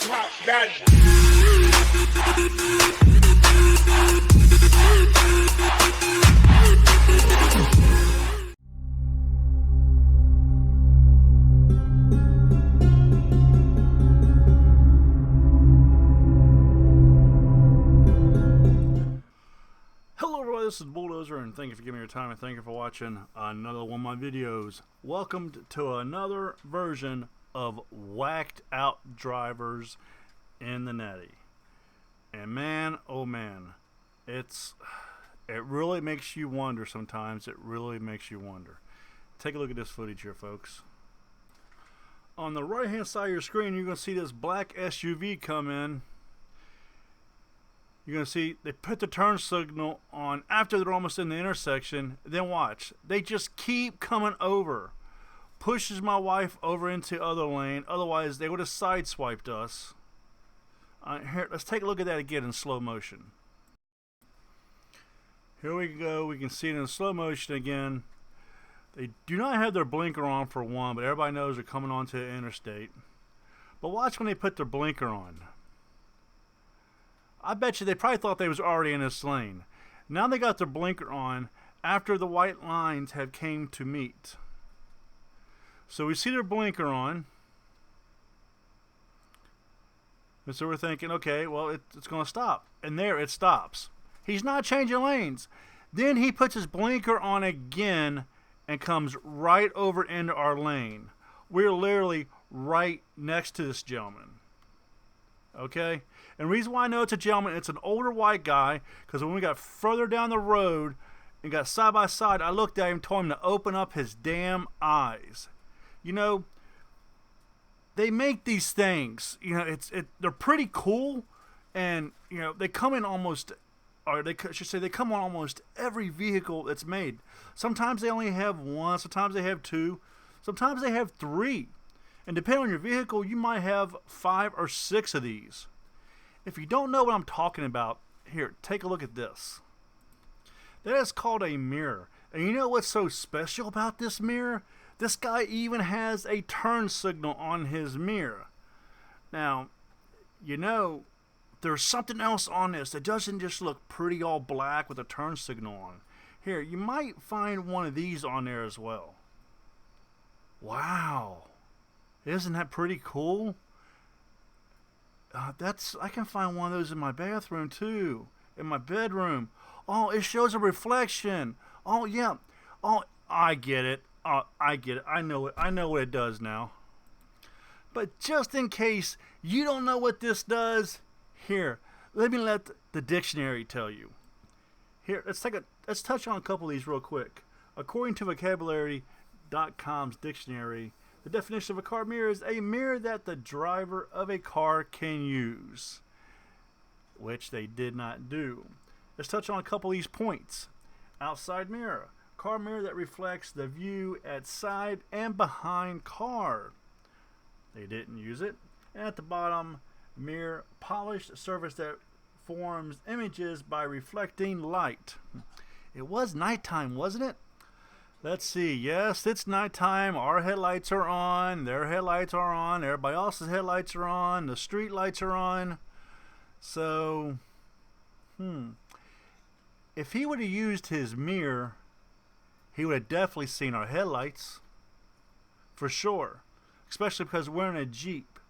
Top gun. Hello everybody, this is Bulldozer, and thank you for giving me your time, and thank you for watching another one of my videos. Welcome to another version of whacked out drivers in the Nati. And man, oh man, it really makes you wonder sometimes. It really makes you wonder. Take a look at this footage here, folks. On the right hand side of your screen, you're going to see this black SUV come in. You're going to see they put the turn signal on after they're almost in the intersection. Then watch. They just keep coming over. Pushes my wife over into other lane. Otherwise, they would have sideswiped us. Here, let's take a look at that again in slow motion. Here we go. We can see it in slow motion again. They do not have their blinker on for one, but everybody knows they're coming onto the interstate. But watch when they put their blinker on. I bet you they probably thought they was already in this lane. Now they got their blinker on after the white lines have came to meet. So we see their blinker on. And so we're thinking, okay, well, it's going to stop. And there it stops. He's not changing lanes. Then he puts his blinker on again and comes right over into our lane. We're literally right next to this gentleman. Okay? And the reason why I know it's a gentleman, it's an older white guy, because when we got further down the road and got side by side, I looked at him and told him to open up his damn eyes. You know, they make these things, you know, they're pretty cool, and, you know, they come in almost, or they should say they come on almost every vehicle that's made. Sometimes they only have one, sometimes they have two, sometimes they have three. And depending on your vehicle, you might have 5 or 6 of these. If you don't know what I'm talking about, here, take a look at this. That is called a mirror. And you know what's so special about this mirror? This guy even has a turn signal on his mirror. Now, you know, there's something else on this that doesn't just look pretty all black with a turn signal on. Here, you might find one of these on there as well. Wow. Isn't that pretty cool? I can find one of those in my bathroom too, in my bedroom. Oh, it shows a reflection. Oh yeah. Oh, I get it. I get it. I know it. I know what it does now. But just in case you don't know what this does, here, let me let the dictionary tell you. Here, let's touch on a couple of these real quick. According to vocabulary.com's dictionary, the definition of a car mirror is a mirror that the driver of a car can use, which they did not do. Let's touch on a couple of these points. Outside mirror, car mirror that reflects the view at side and behind car. They didn't use it. And at the bottom, mirror, polished surface that forms images by reflecting light. It was nighttime, wasn't it? Let's see. Yes, it's nighttime. Our headlights are on. Their headlights are on. Everybody else's headlights are on. The street lights are on. So, if he would have used his mirror, he would have definitely seen our headlights. For sure. Especially because we're in a Jeep.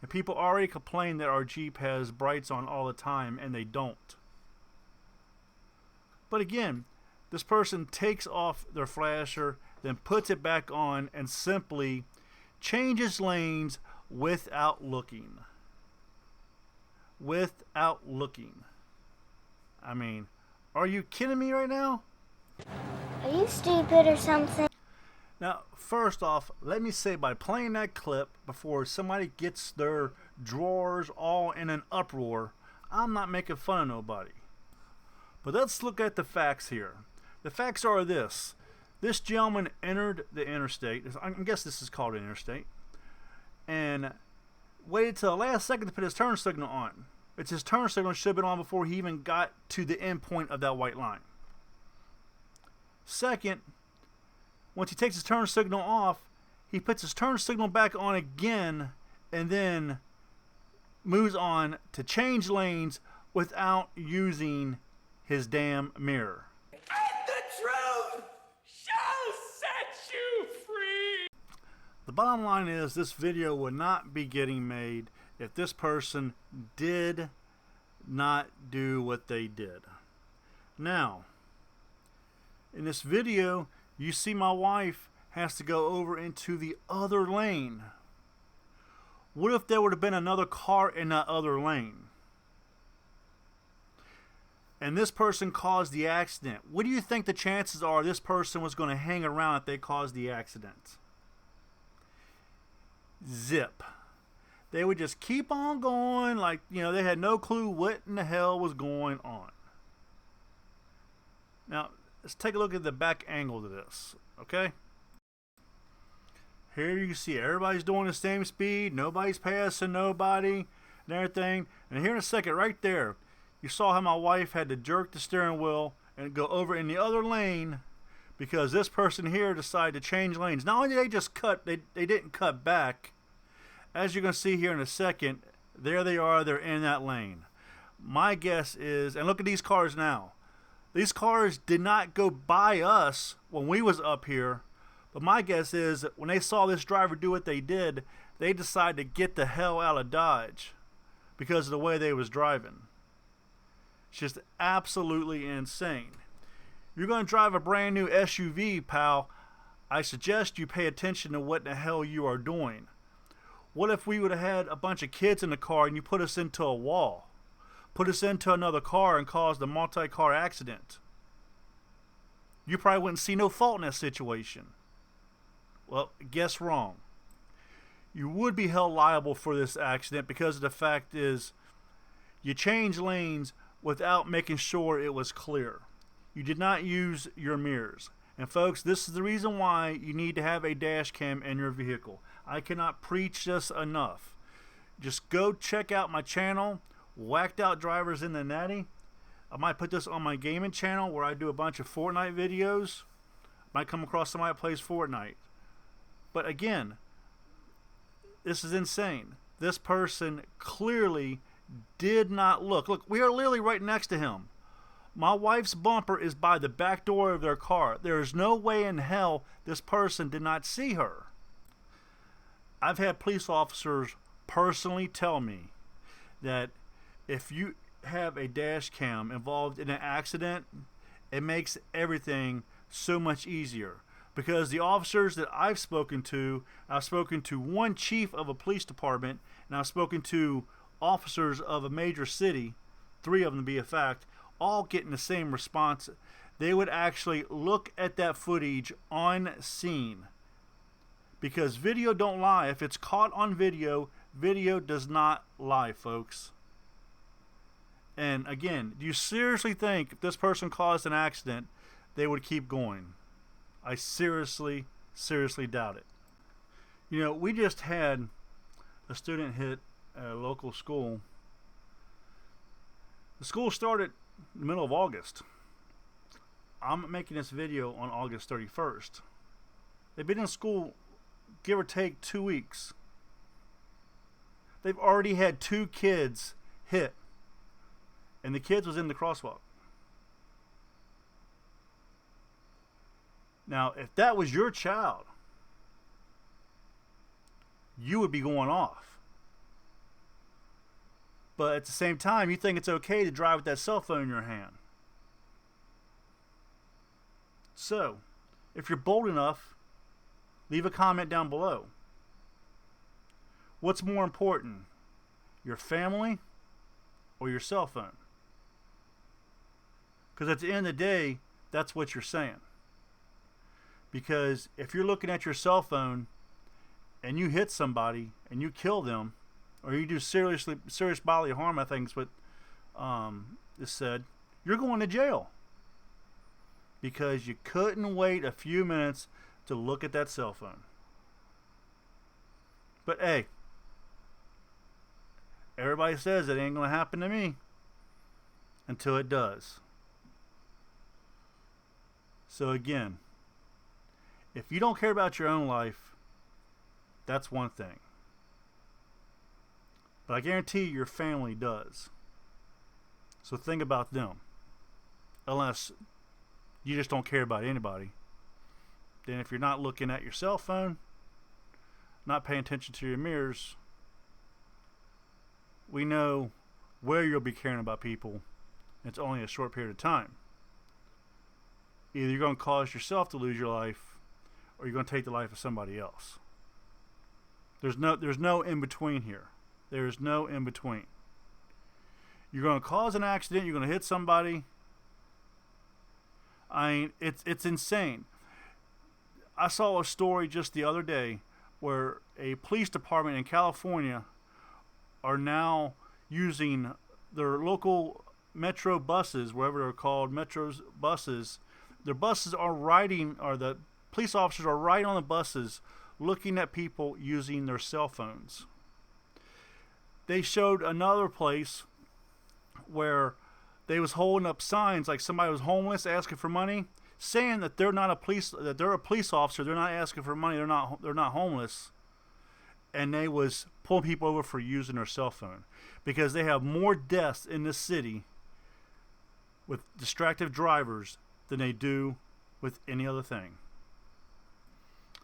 And people already complain that our Jeep has brights on all the time, and they don't. But again, this person takes off their flasher, then puts it back on, and simply changes lanes without looking. Without looking. I mean, are you kidding me right now? Are you stupid or something? Now, first off, let me say by playing that clip before somebody gets their drawers all in an uproar, I'm not making fun of nobody. But let's look at the facts here. The facts are this. This gentleman entered the interstate. I guess this is called an interstate. And waited till the last second to put his turn signal on. It's his turn signal should have been on before he even got to the end point of that white line. Second, once he takes his turn signal off, he puts his turn signal back on again and then moves on to change lanes without using his damn mirror. And the truth shall set you free. The bottom line is this video would not be getting made if this person did not do what they did. Now, in this video, you see my wife has to go over into the other lane. What if there would have been another car in that other lane? And this person caused the accident. What do you think the chances are this person was going to hang around if they caused the accident? Zip. They would just keep on going like, they had no clue what in the hell was going on. Now, let's take a look at the back angle to this, okay? Here you can see everybody's doing the same speed. Nobody's passing nobody and everything. And here in a second, right there, you saw how my wife had to jerk the steering wheel and go over in the other lane because this person here decided to change lanes. Not only did they just cut, they didn't cut back. As you're going to see here in a second, there they are, they're in that lane. My guess is, and look at these cars now. These cars did not go by us when we was up here, but my guess is that when they saw this driver do what they did, they decided to get the hell out of Dodge because of the way they was driving. It's just absolutely insane. You're going to drive a brand new SUV, pal. I suggest you pay attention to what the hell you are doing. What if we would have had a bunch of kids in the car and you put us into a wall? Put us into another car and caused a multi-car accident? You probably wouldn't see no fault in that situation. Well, guess wrong. You would be held liable for this accident because the fact is you changed lanes without making sure it was clear. You did not use your mirrors. And folks, this is the reason why you need to have a dash cam in your vehicle. I cannot preach this enough. Just go check out my channel, Whacked Out Drivers in the Nati. I might put this on my gaming channel where I do a bunch of Fortnite videos. Might come across somebody that plays Fortnite. But again, this is insane. This person clearly did not look. Look, we are literally right next to him. My wife's bumper is by the back door of their car. There is no way in hell this person did not see her. I've had police officers personally tell me that if you have a dash cam involved in an accident, it makes everything so much easier. Because the officers that I've spoken to one chief of a police department, and I've spoken to officers of a major city, 3 of them to be a fact, all getting the same response. They would actually look at that footage on scene. Because video don't lie. If it's caught on video, video does not lie, folks. And again, do you seriously think if this person caused an accident, they would keep going? I seriously doubt it. We just had a student hit at a local school. The school started in the middle of August. I'm making this video on August 31st. They've been in school, give or take, 2 weeks. They've already had 2 kids hit. And the kids was in the crosswalk. Now, if that was your child, you would be going off. But at the same time, you think it's okay to drive with that cell phone in your hand. So, if you're bold enough, leave a comment down below. What's more important, your family or your cell phone? Because at the end of the day, that's what you're saying. Because if you're looking at your cell phone and you hit somebody and you kill them, or you do serious bodily harm, I think is what is said, you're going to jail. Because you couldn't wait a few minutes to look at that cell phone. But hey, everybody says it ain't going to happen to me until it does. So again, if you don't care about your own life, that's one thing. But I guarantee your family does. So think about them. Unless you just don't care about anybody. Then if you're not looking at your cell phone, not paying attention to your mirrors, we know where you'll be caring about people. It's only a short period of time. Either you're going to cause yourself to lose your life, or you're going to take the life of somebody else. There's no in between here. There is no in between. You're going to cause an accident. You're going to hit somebody. I mean, it's insane. I saw a story just the other day where a police department in California are now using their local metro buses, wherever they're called, metros buses. Their buses are riding, or the police officers are riding on the buses, looking at people using their cell phones. They showed another place where they was holding up signs like somebody was homeless asking for money, saying that they're not a police, that they're a police officer, they're not asking for money, they're not homeless, and they was pulling people over for using their cell phone because they have more deaths in this city with distracted drivers than they do with any other thing.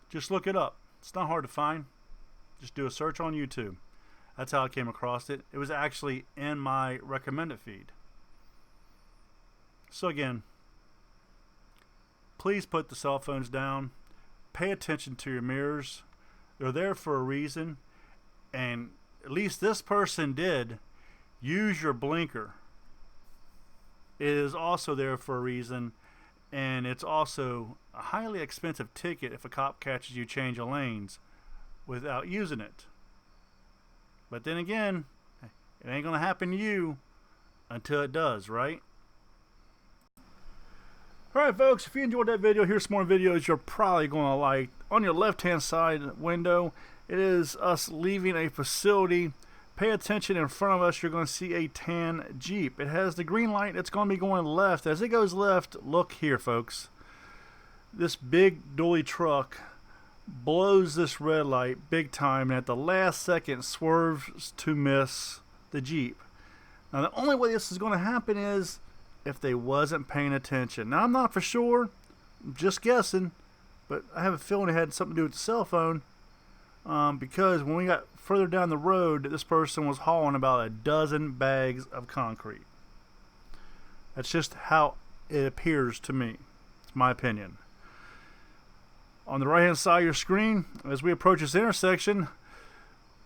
Just look it up. It's not hard to find. Just do a search on YouTube. That's how I came across it. It was actually in my recommended feed. So again, please put the cell phones down. Pay attention to your mirrors. They're there for a reason. And at least this person did use your blinker. It is also there for a reason. And it's also a highly expensive ticket if a cop catches you changing lanes without using it. But then again, it ain't going to happen to you until it does, right? Alright folks, if you enjoyed that video, here's some more videos you're probably going to like. On your left hand side window, it is us leaving a facility. Pay attention, in front of us you're going to see a tan Jeep. It has the green light, it's going to be going left. As it goes left, look here folks. This big dually truck blows this red light big time, and at the last second swerves to miss the Jeep. Now the only way this is going to happen is if they wasn't paying attention. Now I'm not for sure, I'm just guessing, but I have a feeling it had something to do with the cell phone, because when we got further down the road, this person was hauling about a dozen bags of concrete. That's just how it appears to me. It's my opinion. On the right hand side of your screen, as we approach this intersection,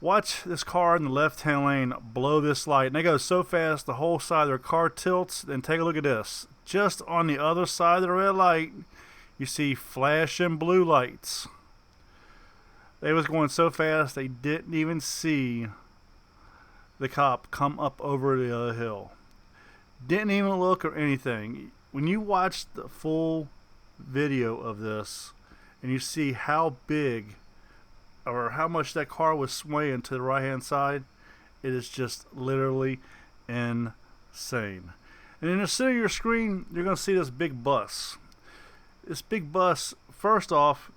watch this car in the left hand lane blow this light. And they go so fast the whole side of their car tilts. Then take a look at this. Just on the other side of the red light, you see flashing blue lights. They was going so fast they didn't even see the cop come up over the other hill. Didn't even look or anything. When you watch the full video of this and you see how big or how much that car was swaying to the right hand side, it is just literally insane. And in the center of your screen, you're going to see this big bus. This big bus, first off,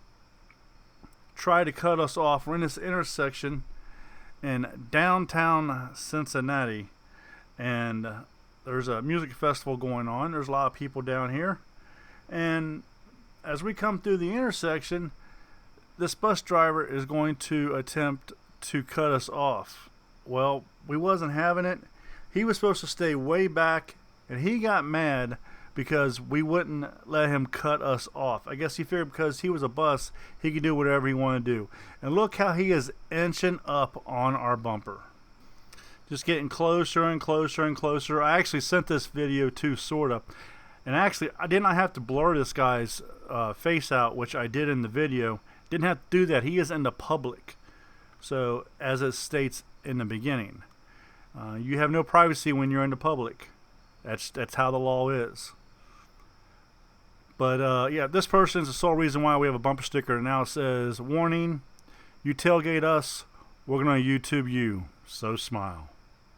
tried to cut us off. We're in this intersection in downtown Cincinnati, and there's a music festival going on. There's a lot of people down here, and as we come through the intersection, this bus driver is going to attempt to cut us off. Well, we wasn't having it. He was supposed to stay way back, and he got mad because we wouldn't let him cut us off. I guess he figured because he was a bus, he could do whatever he wanted to do. And look how he is inching up on our bumper. Just getting closer and closer and closer. I actually sent this video to Sorta. And actually, I did not have to blur this guy's face out, which I did in the video. Didn't have to do that. He is in the public. So, as it states in the beginning, you have no privacy when you're in the public. That's how the law is. But yeah, this person is the sole reason why we have a bumper sticker. Now it says, "Warning, you tailgate us, we're going to YouTube you. So smile."